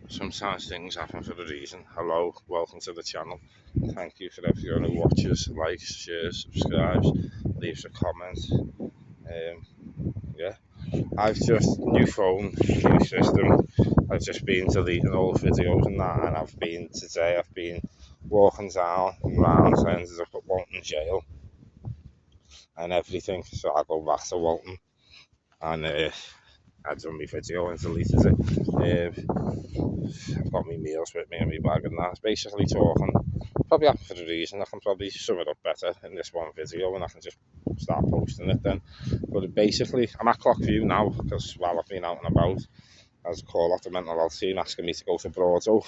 Sometimes things happen for a reason. Hello, welcome to the channel. Thank you for everyone who watches, likes, shares, subscribes, leaves a comment. Yeah, I've just new phone, new system. I've just been deleting old videos and that, and I've been walking down round, I ended up at Walton Jail and everything. So I go back to Walton and I've done my video and deleted it. I've got my meals with me and my bag and that. Basically talking. Probably happen for a reason. I can probably sum it up better in this one video and I can just start posting it then. But basically, I'm at Clockview now because while I've been out and about, I was a call off the mental health team asking me to go to Broadway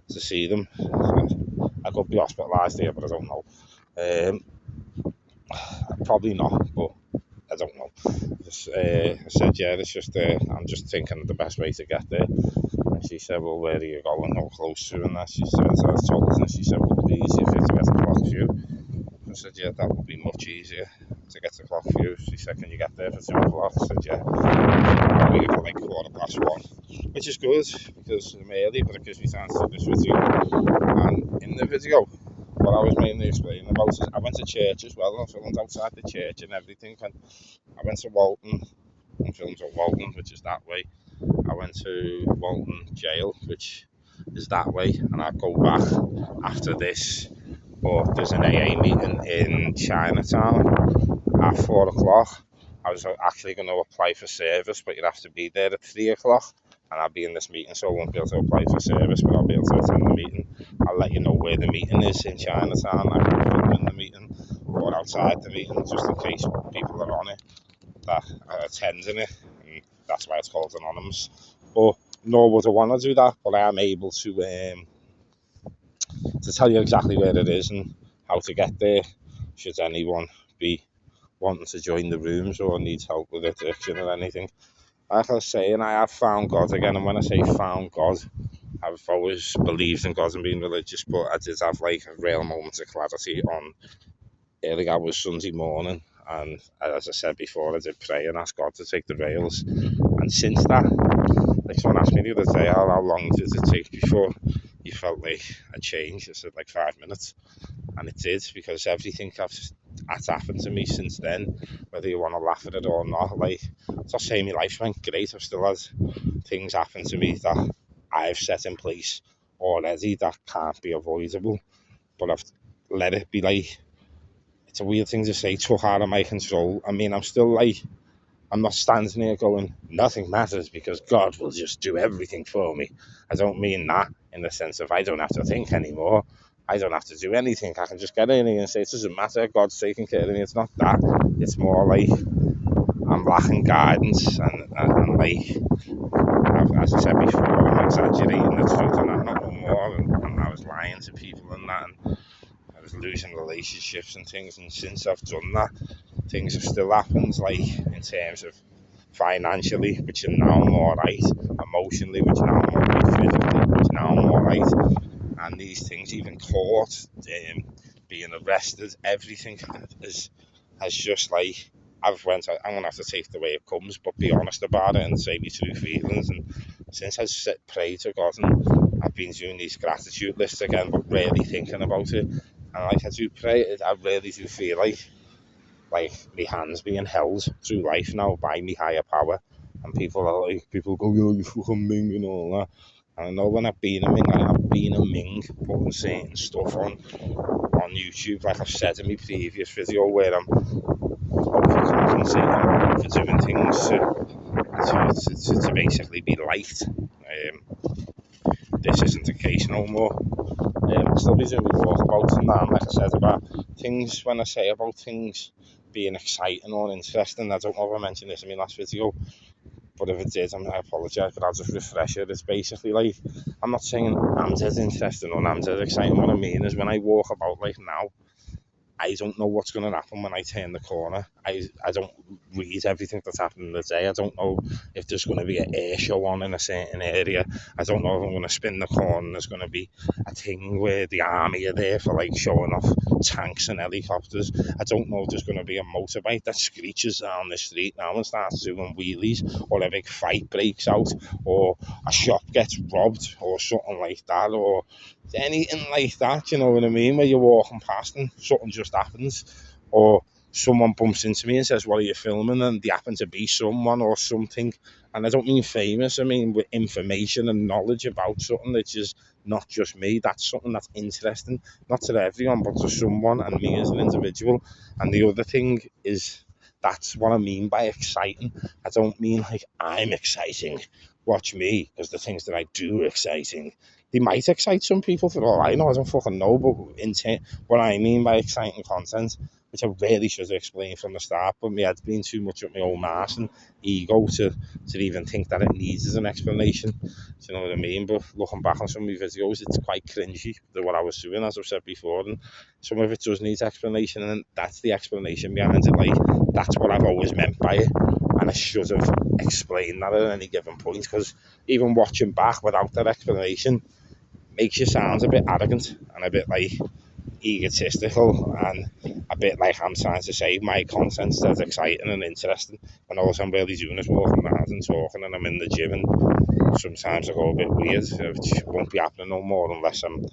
to see them. I could be hospitalised here, but I don't know. Probably not, but I don't know. I said, yeah, it's just, I'm just thinking of the best way to get there. And she said, well, where are you going? How close to? And that she said, I told her, and she said, well, it'd be easier for you to get to Clockview. I said, yeah, that would be much easier to get to Clockview. She said, can you get there for 2 o'clock? I said, yeah. I'll be for like 1:15, which is good because I'm early, but it gives me time to do this video. And in the video, what I was mainly explaining about is I went to church as well. I filmed outside the church and everything. And I went to Walton and filmed at Walton, which is that way. I went to Walton Jail, which is that way, and I go back after this. But there's an AA meeting in Chinatown at 4 o'clock. I was actually going to apply for service, but you'd have to be there at 3 o'clock, and I'll be in this meeting, so I won't be able to apply for service, but I'll be able to attend the meeting. I'll let you know where the meeting is in Chinatown. I can film in the meeting or outside the meeting, just in case people are on it that are attending it, and that's why it's called anonymous. But nor would I want to do that, but I am able to tell you exactly where it is and how to get there, should anyone be wanting to join the rooms or needs help with addiction or anything. Like I was saying, I have found God again, and when I say found God, I've always believed in God and been religious, but I did have like a real moment of clarity on early hours Sunday morning, and as I said before, I did pray and ask God to take the rails. And since that, like someone asked me the other day, how long did it take before you felt like a change? I said like 5 minutes, and it did, because everything that's happened to me since then, whether you want to laugh at it or not, like, it's not saying my life's went great. I've still had things happen to me that I've set in place already that can't be avoidable, but I've let it be. Like, it's a weird thing to say, took out of my control. I mean, I'm still like, I'm not standing here going, nothing matters because God will just do everything for me. I don't mean that in the sense of I don't have to think anymore. I don't have to do anything. I can just get in here and say, it doesn't matter. God's taking care of me. It's not that. It's more like I'm lacking guidance and like, as I said before, I'm exaggerating the truth and I'm not no more. And I was lying to people and that. And I was losing relationships and things. And since I've done that, things have still happened, like in terms of financially, which are now more right, emotionally, which now more right, physically, which now more right, and these things, even court, being arrested, everything has just like, I'm gonna have to take the way it comes, but be honest about it and say my true feelings. And since I prayed to God and I've been doing these gratitude lists again, but really thinking about it, and like I do pray, I really do feel like my hands being held through life now by me higher power. And people go, yo, you fucking Ming and all that. And I know when I've been a Ming, I have been a Ming, putting certain stuff on YouTube, like I've said in my previous video, where I'm overcompensating for doing things to basically be liked. This isn't the case no more. I'll still be doing walkabouts and that, like I said about things, when I say about things being exciting or interesting, I don't know if I mentioned this in my last video, but if it did, I apologise, but I'll just refresh it. It's basically like, I'm not saying I'm dead interesting or I'm dead exciting. What I mean is when I walk about like now, I don't know what's going to happen when I turn the corner. I don't read everything that's happening in the day. I don't know if there's going to be an air show on in a certain area. I don't know if I'm going to spin the corner and there's going to be a thing where the army are there for like showing off tanks and helicopters. I don't know if there's going to be a motorbike that screeches down the street now and starts doing wheelies, or a big fight breaks out, or a shop gets robbed, or something like that, or anything like that, you know what I mean, where you're walking past and something just happens, or someone bumps into me and says, what are you filming? And they happen to be someone or something. And I don't mean famous, I mean with information and knowledge about something that's just not just me. That's something that's interesting, not to everyone, but to someone and me as an individual. And the other thing is, that's what I mean by exciting. I don't mean like I'm exciting, watch me, because the things that I do are exciting. They might excite some people for all I know, I don't fucking know, but what I mean by exciting content, which I really should have explained from the start, but my head's been too much up my own arse and ego to even think that it needs an explanation. Do you know what I mean? But looking back on some of my videos, it's quite cringy, what I was doing, as I've said before, and some of it does need explanation, and that's the explanation behind it. Like, that's what I've always meant by it, and I should have explained that at any given point, because even watching back without that explanation makes you sound a bit arrogant and a bit like egotistical, and a bit like I'm trying to say my content's that's exciting and interesting, and all I'm really doing is walking around and talking, and I'm in the gym, and sometimes I go a bit weird, which won't be happening no more unless I'm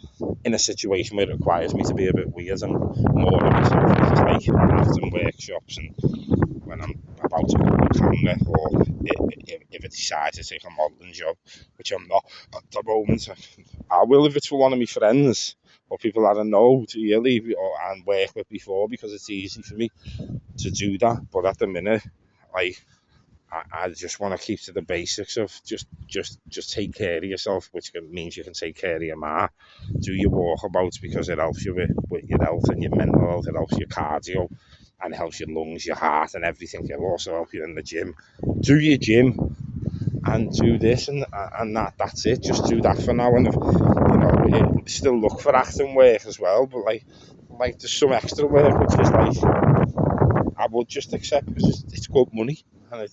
in a situation where it requires me to be a bit weird and more of myself, which is like in workshops and when I'm about to go on camera, or if I decide to take a modelling job, which I'm not at the moment. I will if it's for one of my friends or people that I know really and work with before, because it's easy for me to do that. But at the minute, like, I just want to keep to the basics of just take care of yourself, which means you can take care of your ma. Do your walkabouts because it helps you with your health and your mental health. It helps your cardio and helps your lungs, your heart, and everything. It'll also help you in the gym. Do your gym and do this and that's it. Just do that for now, and if, you know, still look for acting work as well. But like there's some extra work which is like I would just accept because it's good money and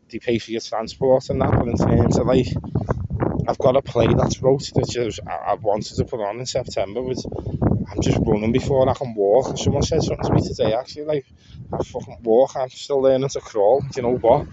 they pay for your transport and that. But in terms of like, I've got a play that's wrote that I wanted to put on in September, but I'm just running before I can walk. Someone said something to me today, actually, like, I fucking walk, I'm still learning to crawl. Do you know what?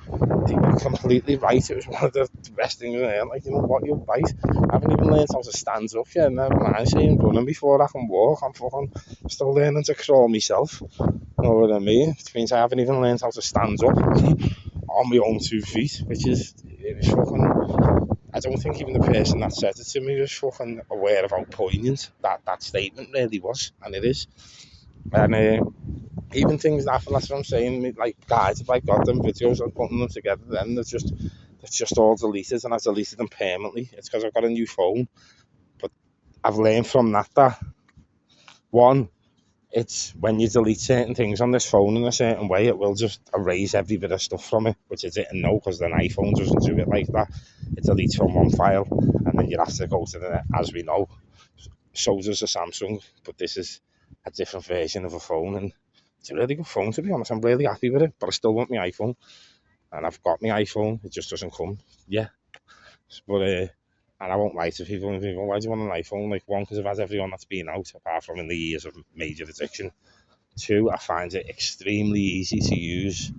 They were completely right. It was one of the best things in there. Like, you know what, you're right. I haven't even learned how to stand up yet. Never mind saying running before I can walk. I'm fucking still learning to crawl myself. You know what I mean? Which means I haven't even learned how to stand up on my own 2 feet, which is, it was fucking, I don't think even the person that said it to me was fucking aware of how poignant that statement really was, and it is. And even things that happen, that's what I'm saying, like, guys, if I got them videos, I'm putting them together, then it's just all deleted, and I've deleted them permanently. It's because I've got a new phone, but I've learned from that one, it's when you delete certain things on this phone in a certain way, it will just erase every bit of stuff from it, which it didn't know, because an iPhone doesn't do it like that. It deletes from one file, and then you have to go to the, as we know, so does a Samsung, but this is a different version of a phone, and it's a really good phone, to be honest. I'm really happy with it, but I still want my iPhone, and I've got my iPhone, it just doesn't come. Yeah, but and I won't lie to people, and people, why do you want an iPhone? Like, one, because I've had everyone that's been out, apart from in the years of major addiction. Two, I find it extremely easy to use.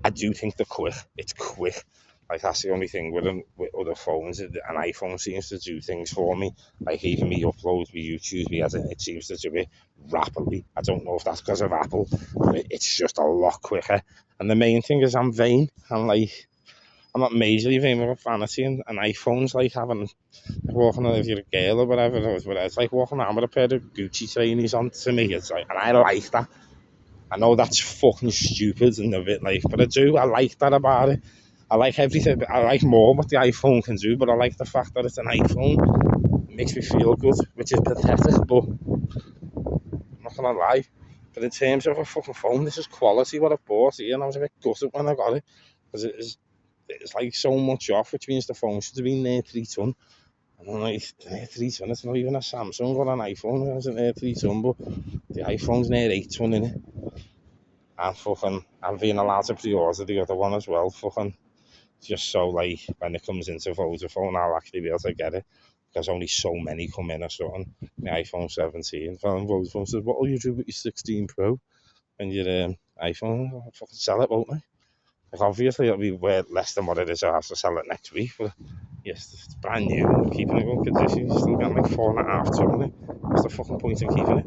I do think they're quick. It's quick. Like, that's the only thing with them, with other phones. An iPhone seems to do things for me. Like, even me uploads, me YouTube, it seems to do it rapidly. I don't know if that's because of Apple, but it's just a lot quicker. And the main thing is I'm vain. I'm not majorly vain with a vanity, and iPhone's like having, like, walking around, if you're a girl or whatever, it's like walking around with a pair of Gucci trainees on to me. It's like, and I like that. I know that's fucking stupid and a bit like, but I like that about it. I like everything. I like more what the iPhone can do, but I like the fact that it's an iPhone. It makes me feel good, which is pathetic, but I'm not gonna lie. But in terms of a fucking phone, this is quality what I bought here, and I was a bit gutted when I got it, because it's like so much off, which means the phone should have been near 3 ton. And I'm like, an Air 320, it's not even a Samsung or an iPhone, it's an Air 320, but the iPhone's near 8 ton in it. And fucking, I'm being allowed to pre-order the other one as well, fucking, just so like when it comes into Vodafone, I'll actually be able to get it. Because only so many come in or something. The iPhone 17. And Vodafone says, what will you do with your 16 Pro and your iPhone? I'll fucking sell it, won't I? Like, obviously, it'll be worth less than what it is. I'll have to sell it next week. But yes, it's brand new. I'm keeping it in good condition. You're still getting like 4.5 ton on it. What's the fucking point in keeping it?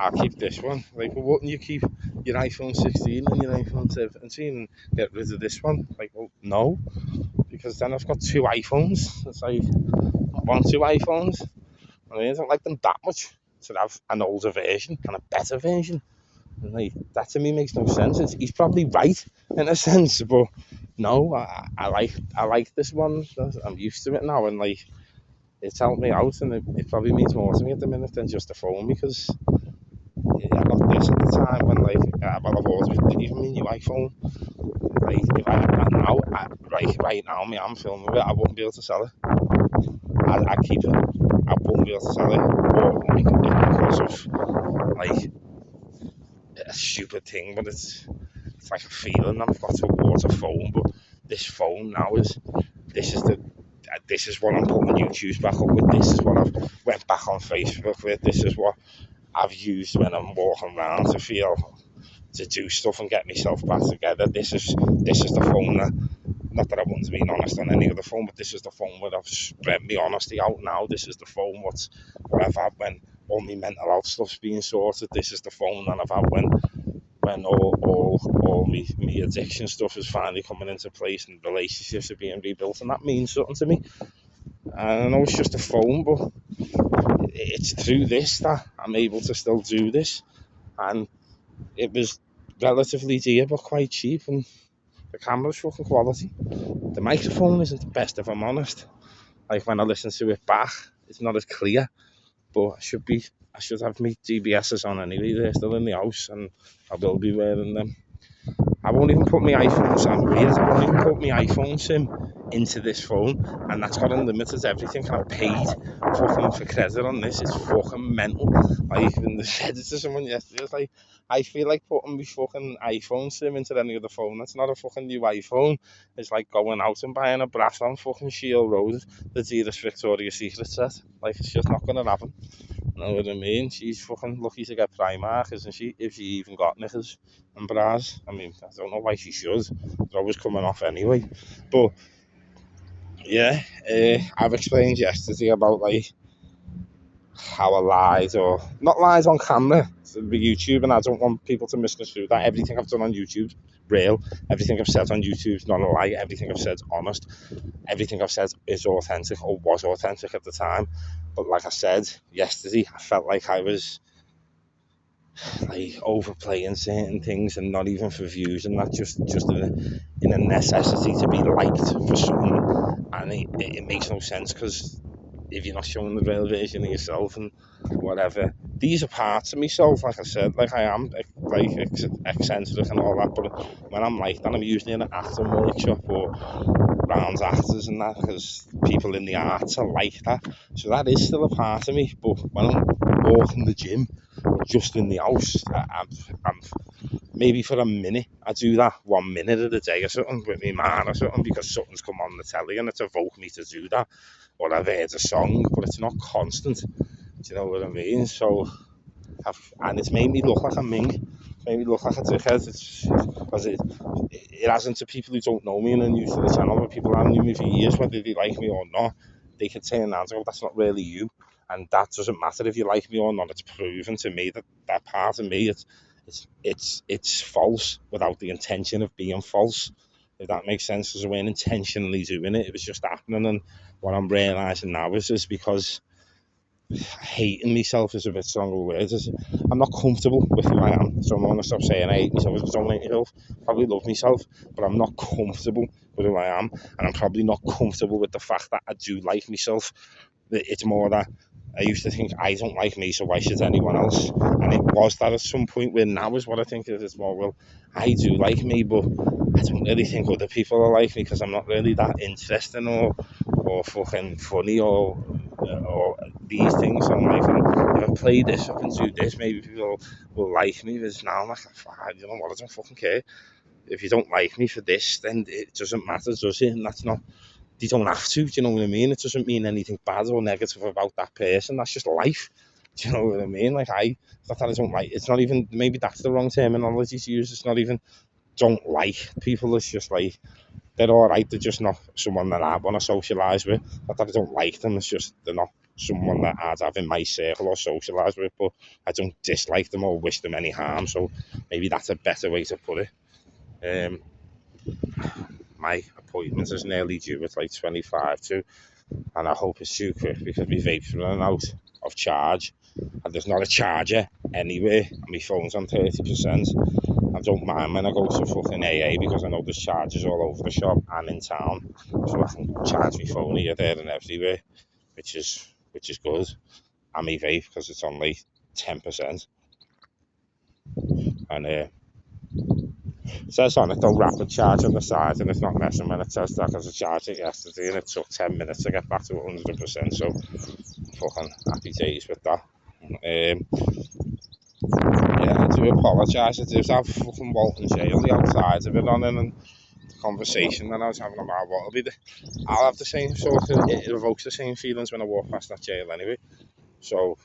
I'll keep this one. Like, well, wouldn't you keep your iPhone 16 and your iPhone 17 and get rid of this one? Like, well, no. Because then I've got two iPhones. It's like, I want two iPhones. I mean, I don't like them that much to have an older version and a better version. And like, that to me makes no sense. He's probably right in a sense, but no, I like this one. I'm used to it now, and like it's helped me out, and it probably means more to me at the minute than just a phone because I got this at the time when like well, I've always even my new iPhone. Like if I had that now, right now, me I'm filming with it, I wouldn't be able to sell it. I keep it. I won't be able to sell it, or like because of like a stupid thing, but it's like a feeling I've got towards a phone. But this phone now this is what I'm putting YouTube's back up with. This is what I've went back on Facebook with. This is what I've used when I'm walking around to do stuff and get myself back together. This is the phone that. Not that I wouldn't be honest on any other phone, but this is the phone where I've spread my honesty out now. This is the phone what I've had when all my mental health stuff's being sorted. This is the phone that I've had when all my addiction stuff is finally coming into place and relationships are being rebuilt, and that means something to me. And I know it's just a phone, but it's through this that I'm able to still do this. And it was relatively dear, but quite cheap, and the camera's fucking quality. The microphone isn't the best, if I'm honest. Like when I listen to it back, it's not as clear, but I should have my DBSs on anyway. They're still in the house, and I will be wearing them. I won't even put my iPhone SIM weird. I won't even put my iPhone SIM into this phone, and that's got unlimited everything. And I paid fucking for credit on this. It's fucking mental. I even said it to someone yesterday. It's like I feel like putting my fucking iPhone SIM into any other phone. That's not a fucking new iPhone. It's like going out and buying a brass on fucking Shield Road, the dearest Victoria's Secret set. Like it's just not gonna happen. You know what I mean? She's fucking lucky to get Primark, isn't she? If she even got knickers and bras. I mean, I don't know why she should. They're always coming off anyway. But yeah, I've explained yesterday about like how I lied or not lied on camera to the YouTube, and I don't want people to misconstrue that. Everything I've done on YouTube's real. Everything I've said on YouTube's not a lie. Everything I've said's honest. Everything I've said is authentic or was authentic at the time. But like I said yesterday, I felt like I was like overplaying certain things and not even for views and that just in a necessity to be liked for something, and it makes no sense because if you're not showing the real version of yourself and whatever, these are parts of myself, like I said, like I am like eccentric and all that, but when I'm like that I'm usually in an acting workshop or round actors and that because people in the arts are like that, so that is still a part of me. But when I'm walking the gym or just in the house, I'm maybe for a minute I do that 1 minute of the day or something with my man or something because something's come on the telly and it's evoked me to do that, or I've heard a song, but it's not constant. Do you know what I mean? So and it's made me look like a ming. It's made me look like a dickhead. It's because it hasn't, to people who don't know me and are new to the channel, but people have known me for years, whether they like me or not, they can turn around and go, that's not really you. And that doesn't matter if you like me or not. It's proven to me that that part of me, it's false without the intention of being false. If that makes sense, because I weren't intentionally doing it. It was just happening. And what I'm realising now is because hating myself is a bit stronger word. I'm not comfortable with who I am, so I'm going to stop saying I hate myself. I don't hate myself. I probably love myself, but I'm not comfortable with who I am, and I'm probably not comfortable with the fact that I do like myself. It's more that I used to think I don't like me, so why should anyone else? And it was that at some point, where now is what I think it is more. Well, I do like me, but I don't really think other people are like me because I'm not really that interesting or fucking funny or these things. So I'm like, if I play this up and do this, maybe people will like me. But now I'm like, you know what? I don't fucking care. If you don't like me for this, then it doesn't matter, does it? And that's not. You don't have to. Do you know what I mean? It doesn't mean anything bad or negative about that person. That's just life. Do you know what I mean? Like it's not that I don't like. It's not even. Maybe that's the wrong terminology to use. It's not even don't like people. It's just like they're all right. They're just not someone that I want to socialise with. Not that I don't like them. It's just they're not someone that I'd have in my circle or socialise with. But I don't dislike them or wish them any harm. So maybe that's a better way to put it. My appointment is nearly due. It's like 25 to, and I hope it's too quick because my vape's running out of charge, and there's not a charger anywhere, and my phone's on 30%. I don't mind when I go to fucking AA because I know there's chargers all over the shop and in town, so I can charge my phone here, there, and everywhere, which is good. And my vape because it's only 10%, and it says on it though rapid charge on the side, and it's not messing when it says that because I charged it yesterday and it took 10 minutes to get back to 100%. So fucking happy days with that. Yeah, I do apologise. I did have fucking Walton Jail the outside of it on it, and the conversation that I was having about what will be I'll have the same sort of, it evokes the same feelings when I walk past that jail anyway. So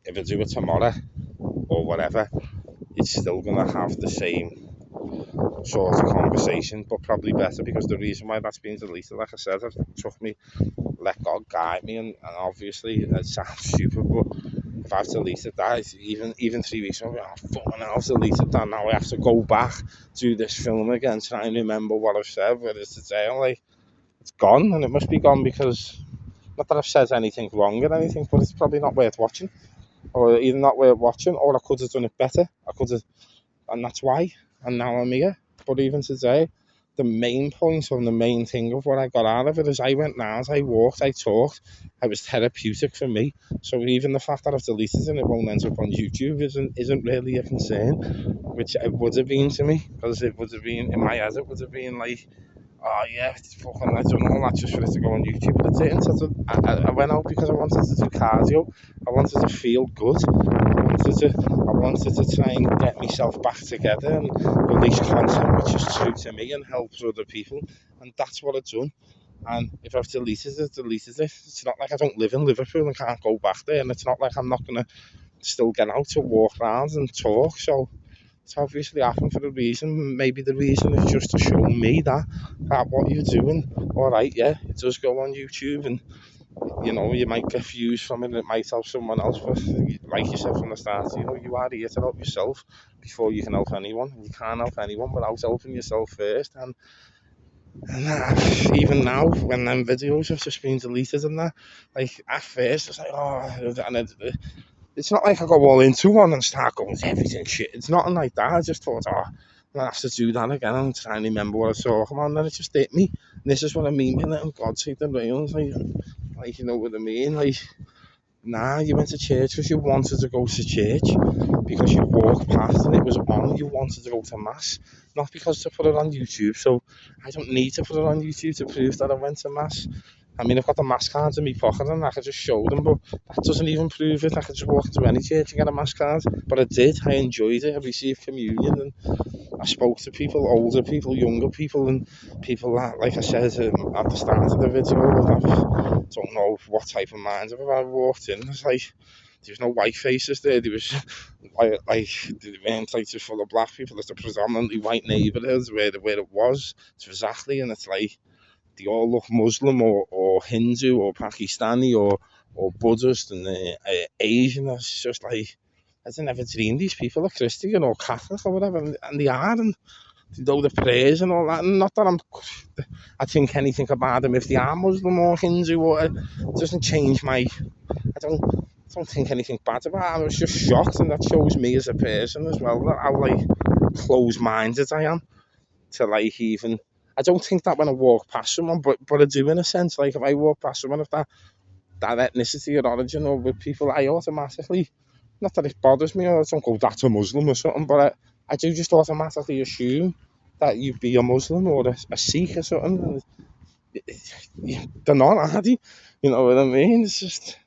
if I do it tomorrow or whatever, it's still gonna have the same sort of conversation, but probably better because the reason why that's been deleted, like I said, it took me, let God guide me, and obviously it sounds stupid, but if I've deleted that, even 3 weeks ago, fucking hell, I've deleted that, now I have to go back, do this film again, try and remember what I've said, whereas today I'm like, it's gone, and it must be gone because, not that I've said anything wrong or anything, but it's probably not worth watching, or either not worth watching, or I could have done it better, I could have, and that's why, and now I'm here. But even today, the main point and the main thing of what I got out of it is I went round, I walked, I talked, it was therapeutic for me. So even the fact that I've deleted it and it won't end up on YouTube isn't really a concern, which it would have been to me, because it would have been, in my head, it would have been like, oh yeah, it's fucking, I don't know, that's just for it to go on YouTube. But it didn't. I went out because I wanted to do cardio. I wanted to feel good. I wanted to try and get myself back together and release content which is true to me and helps other people. And that's what I've done. And if I've deleted it, deleted it. It's not like I don't live in Liverpool and can't go back there. And it's not like I'm not going to still get out to walk around and talk. So it's obviously happened for a reason. Maybe the reason is just to show me that what you're doing, all right, yeah, it does go on YouTube, and you know you might get views from it, and it might help someone else. But like you said from the start, you know you are here to help yourself before you can help anyone. You can't help anyone without helping yourself first. And even now, when them videos have just been deleted and that, like at first it's like, oh, and it's not like I go all into one and start going to everything shit. It's nothing like that. I just thought, I'm gonna have to do that again and try and remember what I was talking about. And then it just hit me. And this is what I mean by letting God take the reins. Like you know what I mean? Like, nah, you went to church because you wanted to go to church, because you walked past and it was on. You wanted to go to mass, not because to put it on YouTube. So I don't need to put it on YouTube to prove that I went to mass. I mean, I've got the mass cards in my pocket and I could just show them, but that doesn't even prove it. I could just walk into any church and get a mass card. But I did. I enjoyed it. I received communion and I spoke to people, older people, younger people, and people that, like I said at the start of the video, that don't know what type of minds I walked in. It's like, there was no white faces there. There was like the weren't like just full of black people. It's a predominantly white neighbourhoods where it was. It's exactly, and it's like they all look Muslim or Hindu or Pakistani or Buddhist and Asian. It's just like, I never dreamed these people are Christian or Catholic or whatever, and they are, and they know the prayers and all that. And not that I think anything about them if they are Muslim or Hindu, or it doesn't change my. I don't think anything bad about it. I was just shocked, and that shows me as a person as well, that how like close-minded I am to like even. I don't think that when I walk past someone, but I do in a sense. Like if I walk past someone, if that that ethnicity or origin or with people, I automatically, not that it bothers me or I don't go, that's a Muslim or something, but I do just automatically assume that you'd be a Muslim or a Sikh or something. They're not, are they? You know what I mean? It's just,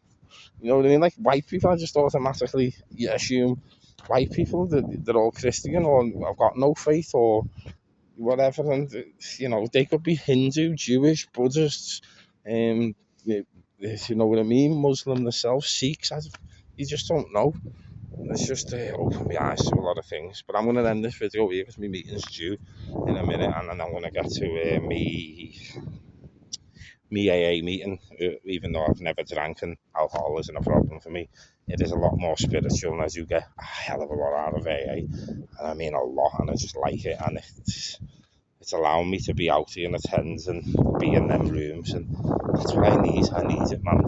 you know what I mean? Like white people, I just automatically assume white people that they're all Christian or have got no faith or whatever, and you know they could be Hindu, Jewish, Buddhists, you know what I mean, Muslim themselves, Sikhs. You just don't know. It's just opened my eyes to a lot of things. But I'm going to end this video here because my meeting's due in a minute, and then I'm going to get to me AA meeting. Even though I've never drank and alcohol isn't a problem for me, it is a lot more spiritual, and I do get a hell of a lot out of AA, and I mean a lot, and I just like it, and it's allowing me to be out here in the tents and be in them rooms, and that's what I need. I need it, man.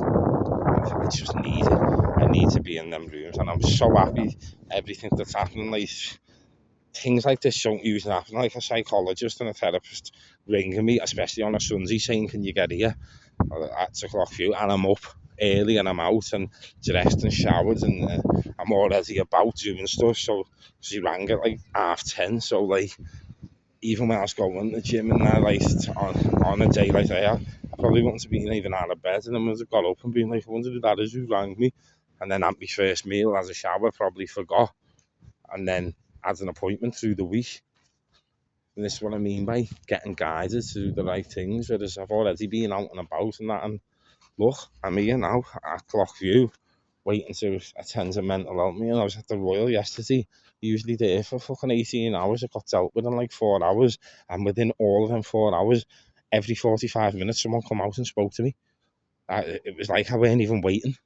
I just need it. I need to be in them rooms, and I'm so happy everything that's happening. Like things like this don't usually happen. Like a psychologist and a therapist ringing me, especially on a Sunday, saying, "Can you get here at 2 o'clock for you?" And I'm up early and I'm out and dressed and showered, and I'm already about doing stuff. So she rang at like 10:30. So like, even when I was going to the gym and that, like on a day like that, I probably wouldn't have been even out of bed, and then I would have got up and been like, I wonder who that is who rang me, and then at my first meal as a shower, probably forgot, and then had an appointment through the week. And this is what I mean by getting guided to do the right things, whereas I've already been out and about and that, and look, I'm here now at Clockview, waiting to attend a mental health meeting. I was at the Royal yesterday, usually there for fucking 18 hours. I got dealt with in like 4 hours, and within all of them 4 hours, every 45 minutes, someone come out and spoke to me. It was like I weren't even waiting.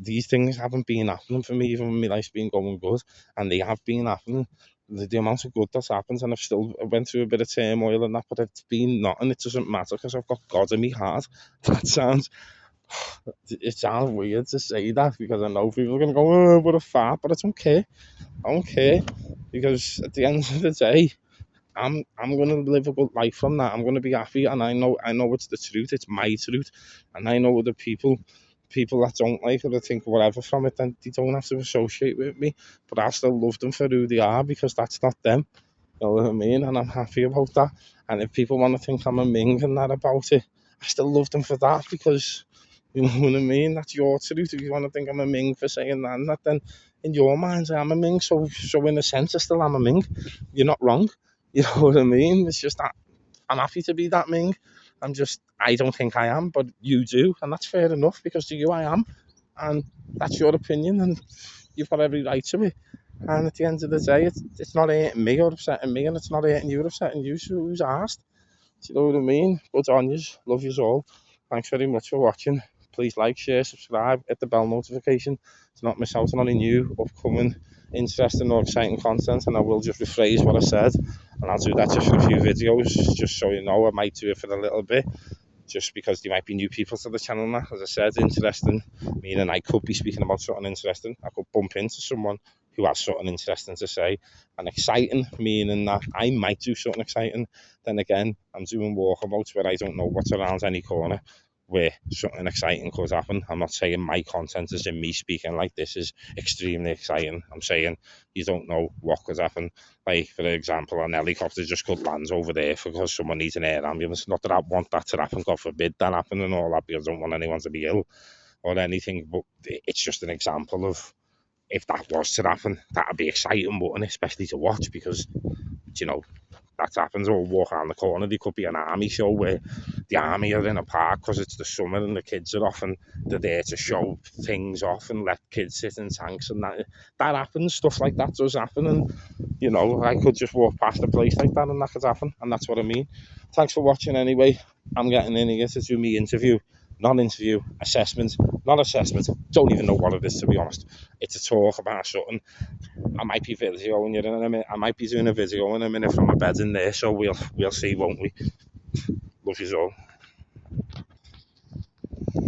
These things haven't been happening for me, even when my life's been going good, and they have been happening. The amount of good that's happened, and I went through a bit of turmoil and that, but it's been nothing. It doesn't matter because I've got God in my heart. That sounds it sounds weird to say that because I know people are going to go, oh, what a fart, but I don't care. I don't care because at the end of the day, I'm going to live a good life from that. I'm going to be happy, and I know it's the truth. It's my truth, and I know other people that don't like it or think whatever from it, then they don't have to associate with me. But I still love them for who they are because that's not them. You know what I mean? And I'm happy about that. And if people want to think I'm a ming and that about it, I still love them for that because, you know what I mean? That's your truth. If you want to think I'm a ming for saying that and that, then in your minds I am a ming. So in a sense I still am a ming. You're not wrong. You know what I mean? It's just that I'm happy to be that ming. I don't think I am, but you do. And that's fair enough because to you I am. And that's your opinion and you've got every right to it. And at the end of the day, it's not hurting me or upsetting me, and it's not hurting you or upsetting you, so who's asked? Do you know what I mean? Good on yous. Love yous all. Thanks very much for watching. Please like, share, subscribe, hit the bell notification to not miss out on any new, upcoming, interesting or exciting content. And I will just rephrase what I said, and I'll do that just for a few videos, just so you know. I might do it for a little bit, just because there might be new people to the channel now. As I said, interesting, meaning I could be speaking about something interesting. I could bump into someone who has something interesting to say, and exciting, meaning that I might do something exciting. Then again, I'm doing walkabouts where I don't know what's around any corner where something exciting could happen. I'm not saying my content is in me speaking like this is extremely exciting. I'm saying you don't know what could happen. Like, for example, an helicopter just could land over there because someone needs an air ambulance. Not that I want that to happen, God forbid that happen and all that, because I don't want anyone to be ill or anything, but it's just an example of if that was to happen, that'd be exciting, wouldn't it? Especially to watch because, you know, that happens. Or walk around the corner, there could be an army show where the army are in a park because it's the summer and the kids are off and they're there to show things off and let kids sit in tanks, and that happens. Stuff like that does happen, and you know, I could just walk past a place like that and that could happen, and that's what I mean. Thanks for watching anyway. I'm getting in here to do me interview, non-interview, assessment, not assessment, don't even know what it is, to be honest. It's a talk about something. I might be videoing you in a minute. I might be doing a video in a minute from my bed in there, so we'll see, won't we? Love you all.